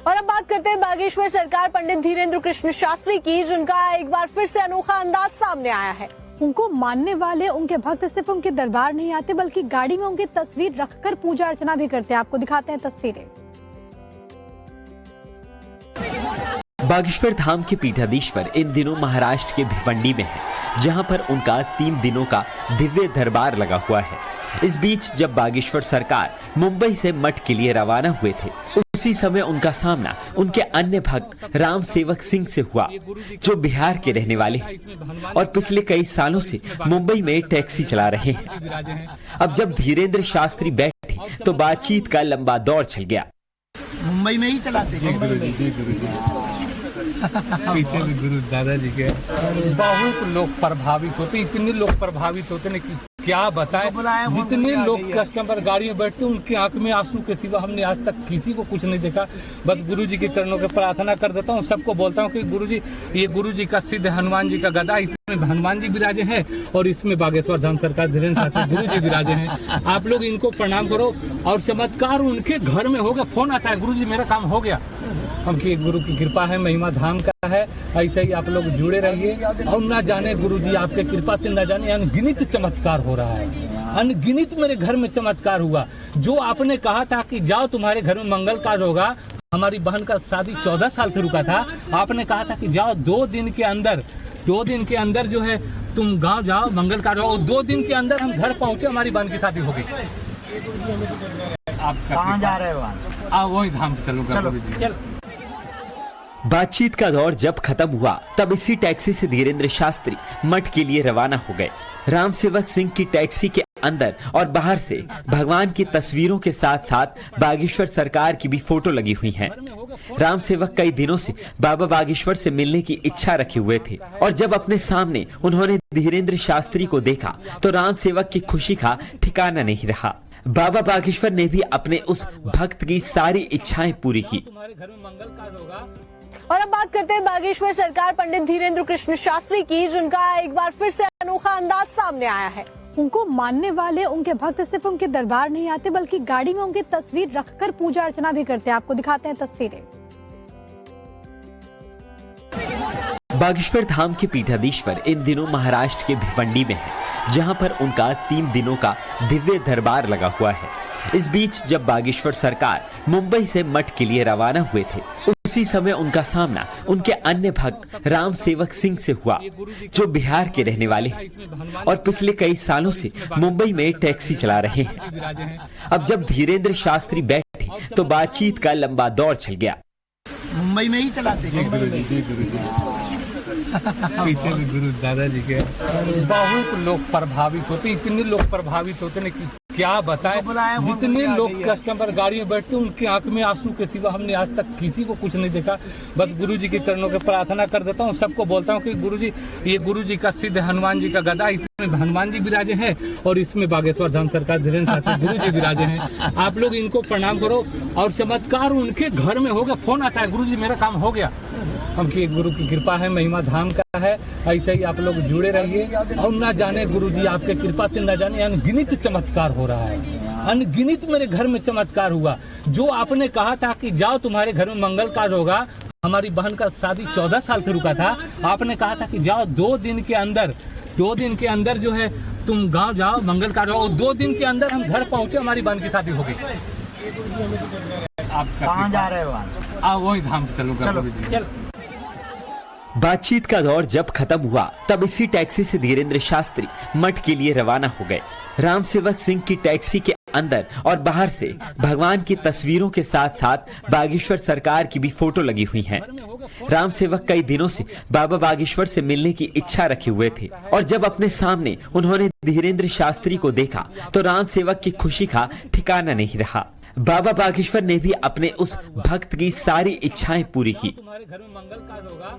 और अब बात करते हैं बागेश्वर सरकार पंडित धीरेन्द्र कृष्ण शास्त्री की, जिनका एक बार फिर से अनोखा अंदाज सामने आया है। उनको मानने वाले उनके भक्त सिर्फ उनके दरबार नहीं आते, बल्कि गाड़ी में उनकी तस्वीर रखकर पूजा अर्चना भी करते हैं। आपको दिखाते हैं तस्वीरें। बागेश्वर धाम के पीठाधीश्वर इन दिनों महाराष्ट्र के भिवंडी में है, जहां पर उनका 3 दिनों का दिव्य दरबार लगा हुआ है। इस बीच जब बागेश्वर सरकार मुंबई से मठ के लिए रवाना हुए थे, उसी समय उनका सामना उनके अन्य भक्त राम सेवक सिंह से हुआ, जो बिहार के रहने वाले हैं और पिछले कई सालों से मुंबई में टैक्सी चला रहे हैं। अब जब धीरेन्द्र शास्त्री बैठे तो बातचीत का लंबा दौर चल गया। मुंबई में ही चलाते हैं पीछे भी गुरु दादाजी के बहुत लोग प्रभावित होते, इतने लोग प्रभावित होते हैं कि क्या बताएं। जितने लोग कस्टमर गाड़ी में बैठते उनकी आंख में आंसू के सिवा हमने आज तक किसी को कुछ नहीं देखा। बस गुरुजी के चरणों के प्रार्थना कर देता हूँ, सबको बोलता हूँ कि गुरुजी, ये गुरुजी का सिद्ध हनुमान जी का गदा, इसमें हनुमान जी विराजे हैं और इसमें बागेश्वर धाम सरकार धीरेन्द्र शास्त्री गुरुजी विराजे हैं। आप लोग इनको प्रणाम करो और चमत्कार उनके घर में होगा। फोन आता है, गुरुजी मेरा काम हो गया। हमकी गुरु की कृपा है, महिमा धाम का है। ऐसे ही आप लोग जुड़े रहिए और न जाने गुरुजी आपके कृपा से न जाने अनगिनत चमत्कार हो रहा है। अनगिनत मेरे घर में चमत्कार हुआ। जो आपने कहा था कि जाओ तुम्हारे घर में मंगल कार्य होगा, हमारी बहन का शादी 14 साल से रुका था। आपने कहा था कि जाओ 2 दिन के अंदर जो है तुम गांव जाओ, मंगल कार्य हो। 2 दिन के अंदर हम घर पहुंचे, हमारी बहन की शादी हो गई। आप कहाँ जा रहे हो? वही धाम चलो। बातचीत का दौर जब खत्म हुआ तब इसी टैक्सी से धीरेन्द्र शास्त्री मठ के लिए रवाना हो गए। राम सेवक सिंह की टैक्सी के अंदर और बाहर से भगवान की तस्वीरों के साथ साथ बागेश्वर सरकार की भी फोटो लगी हुई हैं। राम सेवक कई दिनों से बाबा बागेश्वर से मिलने की इच्छा रखे हुए थे और जब अपने सामने उन्होंने धीरेन्द्र शास्त्री को देखा तो राम सेवक की खुशी का ठिकाना नहीं रहा। बाबा बागेश्वर ने भी अपने उस भक्त की सारी इच्छाएं पूरी की। और अब बात करते हैं बागेश्वर सरकार पंडित धीरेन्द्र कृष्ण शास्त्री की, जिनका एक बार फिर से अनोखा अंदाज सामने आया है। उनको मानने वाले उनके भक्त सिर्फ उनके दरबार नहीं आते, बल्कि गाड़ी में उनकी तस्वीर रखकर पूजा अर्चना भी करते हैं। आपको दिखाते हैं तस्वीरें। बागेश्वर धाम के पीठाधीश्वर इन दिनों महाराष्ट्र के भिवंडी में है, जहां पर उनका 3 दिनों का दिव्य दरबार लगा हुआ है। इस बीच जब बागेश्वर सरकार मुंबई से मठ के लिए रवाना हुए थे, उसी समय उनका सामना उनके अन्य भक्त राम सेवक सिंह से हुआ, जो बिहार के रहने वाले हैं और पिछले कई सालों से मुंबई में टैक्सी चला रहे हैं। अब जब धीरेन्द्र शास्त्री बैठे तो बातचीत का लंबा दौर चल गया। मुंबई में ही चलाते हैं पीछे भी गुरु दादाजी के बहुत लोग प्रभावित होते, इतने लोग प्रभावित होते हैं कि क्या बताएं। जितने लोग कस्टमर गाड़ी में बैठते उनकी आंख में आंसू के सिवा हमने आज तक किसी को कुछ नहीं देखा। बस गुरुजी के चरणों के प्रार्थना कर देता हूँ, सबको बोलता हूँ कि गुरुजी, ये गुरुजी का सिद्ध हनुमान जी का गदा, इसमें हनुमान जी विराजे हैं और इसमें बागेश्वर धाम सरकार धीरेन्द्र शास्त्री गुरुजी विराजे हैं। आप लोग इनको प्रणाम करो और चमत्कार उनके घर में होगा। फोन आता है, गुरुजी मेरा काम हो गया। हमकी गुरु की कृपा है, महिमा धाम का है। ऐसे ही आप लोग जुड़े रहिए और न जाने गुरुजी आपके कृपा से न जाने अनगिनत चमत्कार हो रहा है। अनगिनत मेरे घर में चमत्कार हुआ। जो आपने कहा था कि जाओ तुम्हारे घर में मंगल कार्य होगा, हमारी बहन का शादी 14 साल से रुका था। आपने कहा था कि जाओ 2 दिन के अंदर जो है तुम गांव जाओ, मंगल कार्य हो। 2 दिन के अंदर हम घर पहुंचे, हमारी बहन की शादी हो गई। आप कहाँ जा रहे हो? वही धाम चलो। बातचीत का दौर जब खत्म हुआ तब इसी टैक्सी से धीरेन्द्र शास्त्री मठ के लिए रवाना हो गए। राम सेवक सिंह की टैक्सी के अंदर और बाहर से भगवान की तस्वीरों के साथ साथ बागेश्वर सरकार की भी फोटो लगी हुई हैं। राम सेवक कई दिनों से बाबा बागेश्वर से मिलने की इच्छा रखे हुए थे और जब अपने सामने उन्होंने धीरेन्द्र शास्त्री को देखा तो राम सेवक की खुशी का ठिकाना नहीं रहा। बाबा बागेश्वर ने भी अपने उस भक्त की सारी इच्छाएं पूरी की। तुम्हारे घर में मंगल कार्य होगा,